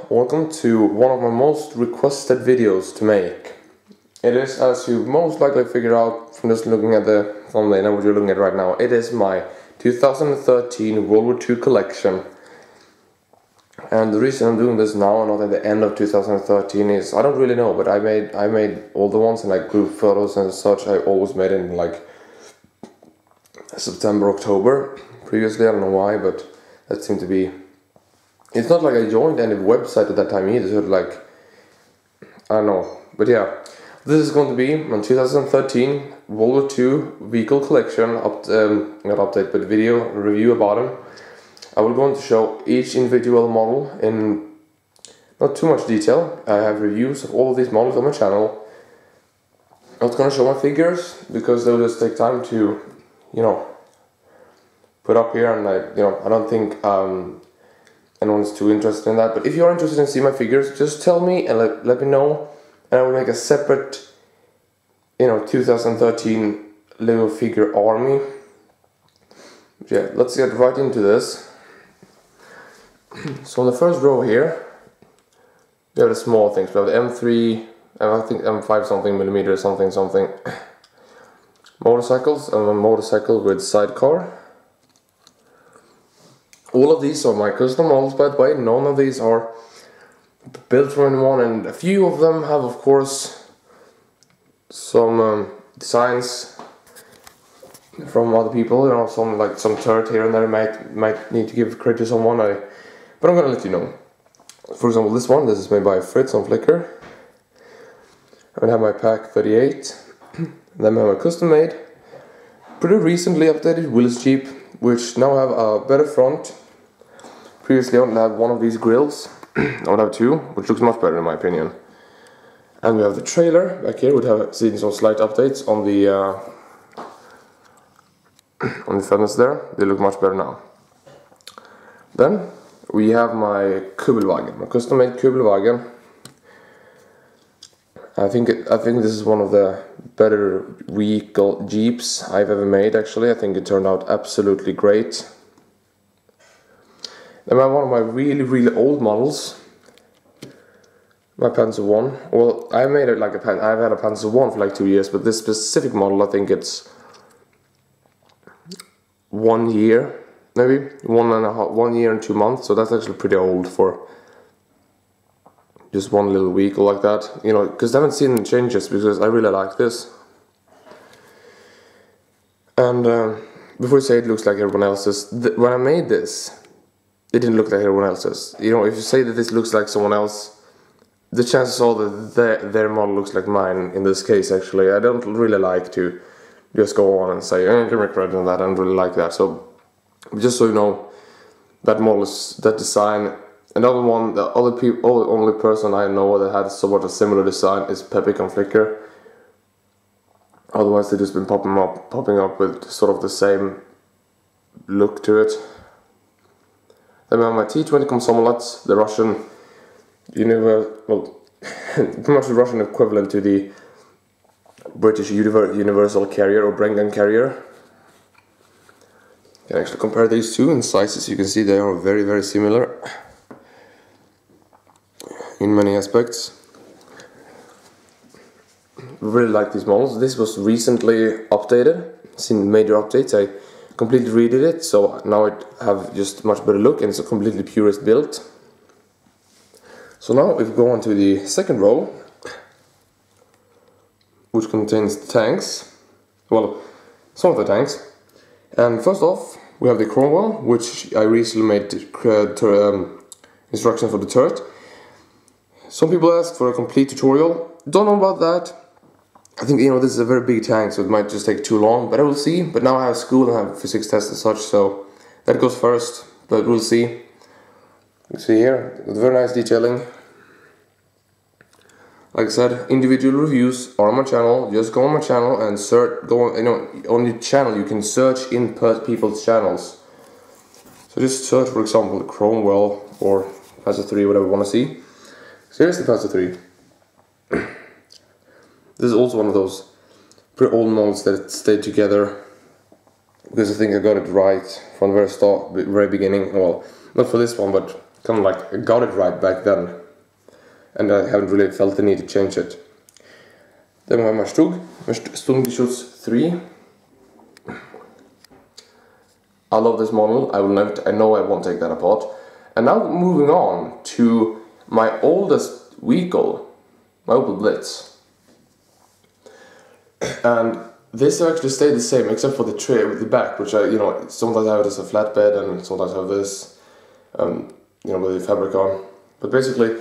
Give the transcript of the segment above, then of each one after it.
welcome to one of my most requested videos to make. It is, as you most likely figured out from just looking at the thumbnail and what you're looking at right now, it is my 2013 World War II collection. And the reason I'm doing this now and not at the end of 2013 is, I don't really know, but I made all the ones in like group photos and such. I always made it in like September, October. Previously, I don't know why, but that seemed to be... It's not like I joined any website at that time either, so like, I don't know. But yeah, this is going to be my 2013 World War II vehicle collection, not update, but video review about them. I will go on to show each individual model in not too much detail. I have reviews of all of these models on my channel. I'm not going to show my figures, because they'll just take time to, put up here, and I don't think anyone's too interested in that. But if you are interested in seeing my figures, just tell me and let me know, and I will make a separate 2013 Lego figure army. But yeah, let's get right into this. So in the first row here, we have the small things. We have the M3 and I think M5 something millimeter something motorcycles, and a motorcycle with sidecar. All of these are my custom models, by the way. None of these are built from anyone, and a few of them have, of course, some designs from other people. Some turret here and there might need to give credit to someone. But I'm gonna let you know. For example, this is made by Fritz on Flickr. I'm gonna have my pack 38. Then I have my custom made, pretty recently updated Willys Jeep, which now have a better front. Previously I only had one of these grills. I would have two, which looks much better in my opinion. And we have the trailer back here. We'd have seen some slight updates on the fenders there. They look much better now. Then we have my Kugelwagen, my custom made Kugelwagen. I think this is one of the better vehicle Jeeps I've ever made, actually. I think it turned out absolutely great. Then I have one of my really old models, my Panzer I. Well, I made it like I've had a Panzer I for like 2 years, but this specific model, I think it's 1 year, maybe 1 year and 2 months. So that's actually pretty old for just one little vehicle like that, because I haven't seen any changes, because I really like this. And before you say it looks like everyone else's, when I made this, it didn't look like everyone else's. If you say that this looks like someone else, the chances are that their model looks like mine in this case, actually. I don't really like to just go on and say, give me credit on that, I don't really like that. So, just so you know, that model is, that design. Another one, the only person I know that had somewhat a similar design is Pepic on Flickr. Otherwise they've just been popping up with sort of the same look to it. Then we have my T-20 Komsomolets, the Russian, pretty much the Russian equivalent to the British Universal Carrier or Brengan Carrier. You can actually compare these two in sizes. You can see they are very similar in many aspects. Really like these models. This was recently updated, seen major updates. I completely redid it, so now it have just much better look, and it's a completely purist built. So now if we go on to the second row, which contains the tanks, well, some of the tanks. And first off, we have the Cromwell, which I recently made instructions for the turret. Some people asked for a complete tutorial. Don't know about that. I think this is a very big tank, so it might just take too long, but I will see. But now I have school and I have physics tests and such, so that goes first, but we'll see. You see here, with very nice detailing. Like I said, individual reviews are on my channel. Just go on my channel and search. On your channel you can search in people's channels. So just search, for example, the Cromwell or Panzer III, whatever you want to see. So here's the Panzer III. This is also one of those pretty old models that stayed together, because I think I got it right from the very beginning. Well, not for this one, but kind of like I got it right back then. and I haven't really felt the need to change it. Then we have my Stundenschutz 3. I love this model. I know I won't take that apart. And now moving on to my oldest vehicle, my Opel Blitz. And this actually stayed the same except for the tray with the back, which I, sometimes I have it as a flatbed and sometimes I have this, with the fabric on. But basically,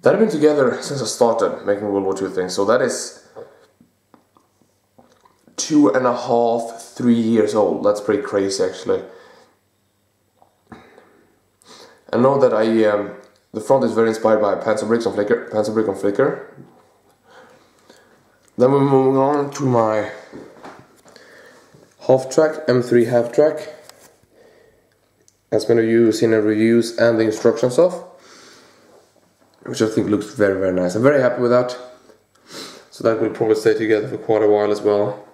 that had been together since I started making World War II things. So that is 2.5, 3 years old. That's pretty crazy, actually. I know that the front is very inspired by Panzer Brick on Flickr. Then we're moving on to my half-track, M3 half-track. As many of you have seen the reviews and the instructions of, which I think looks very, very nice. I'm very happy with that. So that will probably stay together for quite a while as well.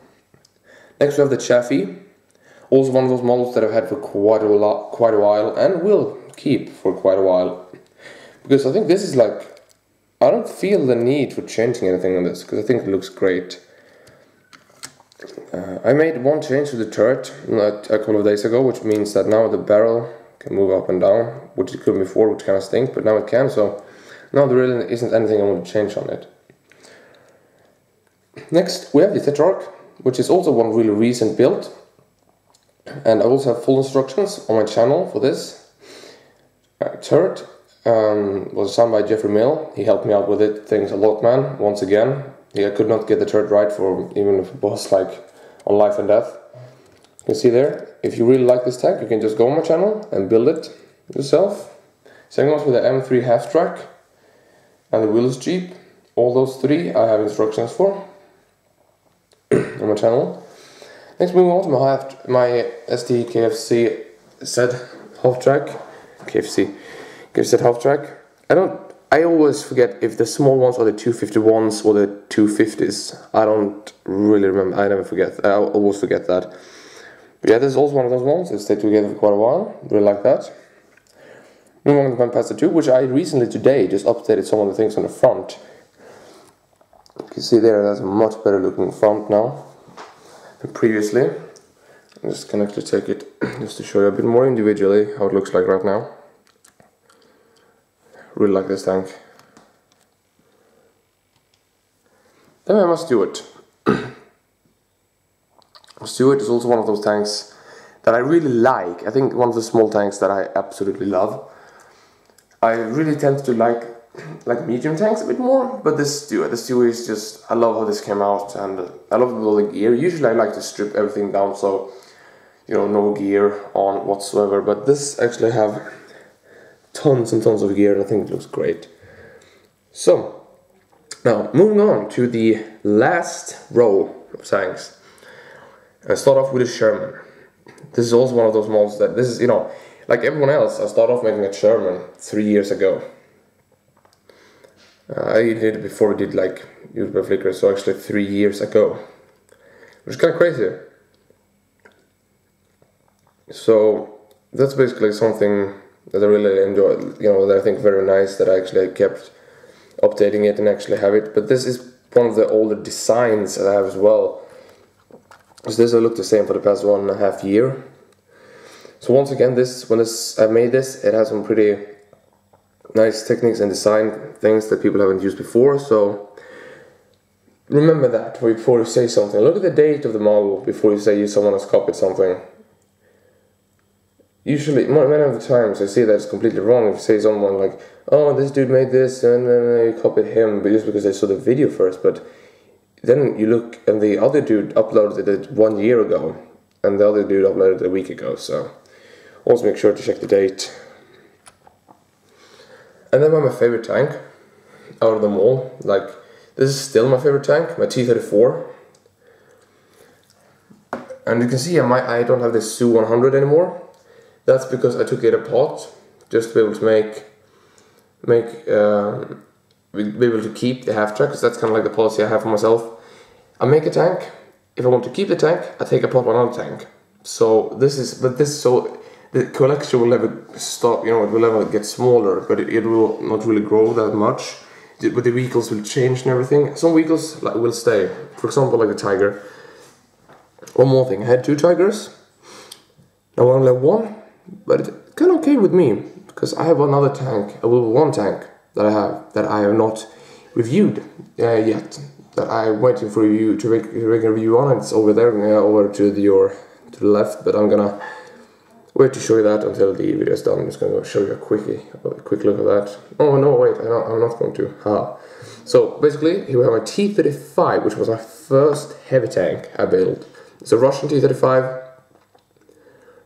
Next we have the Chaffee. Also one of those models that I've had for quite a while and will keep for quite a while. Because I think this is like, I don't feel the need for changing anything on this because I think it looks great. I made one change to the turret a couple of days ago, which means that now the barrel can move up and down, which it couldn't before, which kind of stinks, but now it can, so now there really isn't anything I want to change on it. Next we have the Tetrarch, which is also one really recent build, and I also have full instructions on my channel for this. Turret was designed by Jeffrey Mill. He helped me out with it, thanks a lot, man, once again. I could not get the turret right for even if it was like on life and death. You can see there, if you really like this tank, you can just go on my channel and build it yourself. Same goes with the M3 half-track and the wheels Jeep. All those three I have instructions for on my channel. Next, moving on to my ST KFC Z half-track. KFC half-track. I always forget if the small ones are the 251s or the 250s. I don't really remember. I never forget. I always forget that. But yeah, this is also one of those ones that stayed together for quite a while. Really like that. Moving on to my Pastor 2, which I recently today just updated some of the things on the front. You can see there, that's a much better looking front now than previously. I'm just gonna actually take it just to show you a bit more individually how it looks like right now. Really like this tank. Then we have my Stuart. Stuart is also one of those tanks that I really like. I think one of the small tanks that I absolutely love. I really tend to like medium tanks a bit more, but the Stuart is just, I love how this came out, and I love all the gear. Usually I like to strip everything down, so no gear on whatsoever, but this actually have tons and tons of gear, and I think it looks great. So, now moving on to the last row of tanks. I start off with a Sherman. This is also one of those models that, this is, like everyone else, I started off making a Sherman 3 years ago. I did it before we did like YouTube Flickr, so actually 3 years ago. Which is kind of crazy. So, that's basically something that I really enjoy, that I think very nice, that I actually kept updating it and actually have it. But this is one of the older designs that I have as well. So this will look the same for the past 1.5 years. So once again, when I made this, it has some pretty nice techniques and design things that people haven't used before. So remember that before you say something. Look at the date of the model before you say someone has copied something. Usually, many of the times I see that it's completely wrong if you say someone like, oh, this dude made this and then you copied him just because they saw the video first, but then you look and the other dude uploaded it 1 year ago and the other dude uploaded it a week ago, so also make sure to check the date. And then my favorite tank out of them all, like this is still my favorite tank, my T-34. And you can see I don't have this Su-100 anymore. That's because I took it apart just to be able to be able to keep the half-track, because that's kind of like the policy I have for myself. I make a tank. If I want to keep the tank, I take apart another tank. So so the collection will never stop. It will never get smaller, but it will not really grow that much. but the vehicles will change and everything. Some vehicles will stay. For example, like the Tiger. One more thing, I had 2 Tigers. Now I only have 1, but it's kind of okay with me because I have another tank, one tank that I have not reviewed yet. That I'm waiting for you to make a review on. It's over there, over to the left. But I'm gonna wait to show you that until the video is done. I'm just gonna show you a quick look at that. Oh no, wait, I'm not going to. So basically, here we have my T-35, which was my first heavy tank I built. It's a Russian T-35,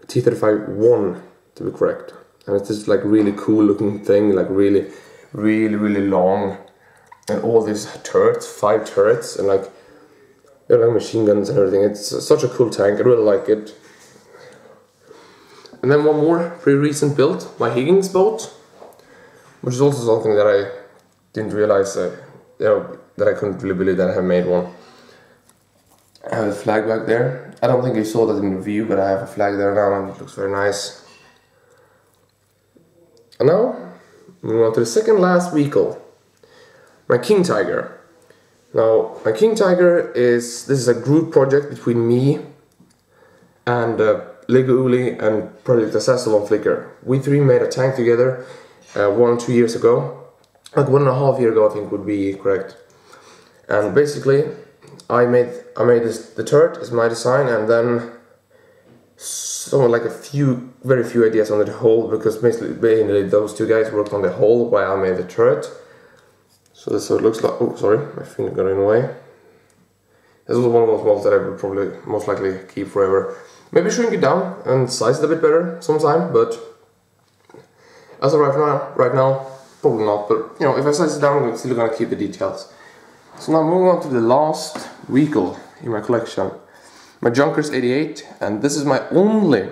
T-35-1 to be correct, and it's this like really cool looking thing, like really long, and all these turrets, 5 turrets, and like they're like machine guns and everything. It's such a cool tank. I really like it. And then one more pretty recent build, my Higgins Boat, which is also something that I didn't realize that I couldn't really believe that I have made one. I have a flag back there. I don't think you saw that in the view, but I have a flag there now and it looks very nice. And now, moving on to the second last vehicle, my King Tiger. Now, my King Tiger this is a group project between me and Lego Uli and Project Assassin on Flickr. We 3 made a tank together 1 or 2 years ago. Like 1.5 years ago, I think would be correct. And basically, I made the turret is my design, and then like very few ideas on the hull, because basically those 2 guys worked on the hull while I made the turret. So this is what it looks like. Oh, sorry, my finger got in the way. This was one of those models that I would probably most likely keep forever. Maybe shrink it down and size it a bit better sometime, but as of right now, probably not. But you know, if I size it down, I'm still gonna keep the details. So now moving on to the last vehicle in my collection, my Junkers 88, and this is my only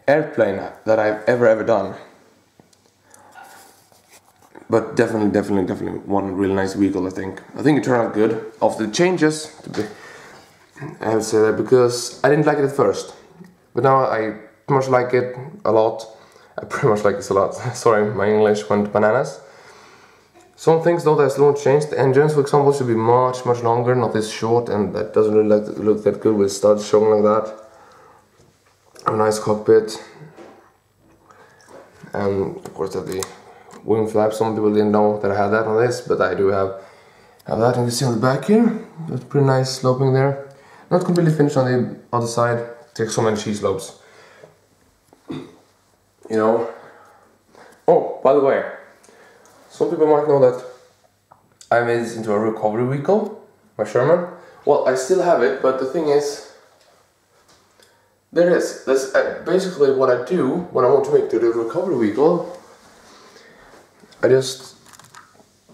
airplane that I've ever done. But definitely one really nice vehicle, I think. I think it turned out good. After the changes, I have to say that, because I didn't like it at first. But now I pretty much like it a lot. I pretty much like it a lot. Sorry, my English went bananas. Some things though that still won't change. The engines, for example, should be much longer, not this short, and that doesn't really look that good with studs showing like that. A nice cockpit. And of course the wing flaps. Some people didn't know that I had that on this, but I do have that, and you can see on the back here. It's pretty nice sloping there. Not completely finished on the other side. It takes so many cheese slopes. You know. Oh, by the way, some people might know that I made this into a recovery vehicle, my Sherman. Well, I still have it, but the thing is, that's basically what I do when I want to make the recovery vehicle. I just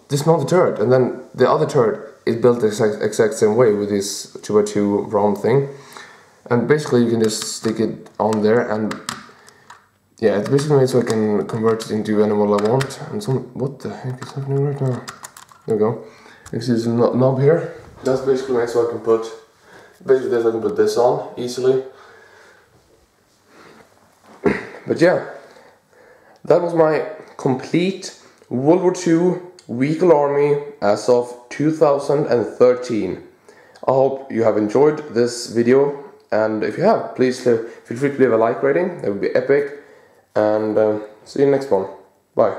dismount the turret, and then the other turret is built the exact same way with this 2x2 round thing. And basically you can just stick it on there, and yeah, it's basically made so I can convert it into any model I want. And what the heck is happening right now? There we go. You can see this knob here. That's basically made so I can put this on easily. But yeah, that was my complete World War II vehicle army as of 2013. I hope you have enjoyed this video, and if you have, please feel free to leave a like rating. That would be epic. And see you in the next one. Bye.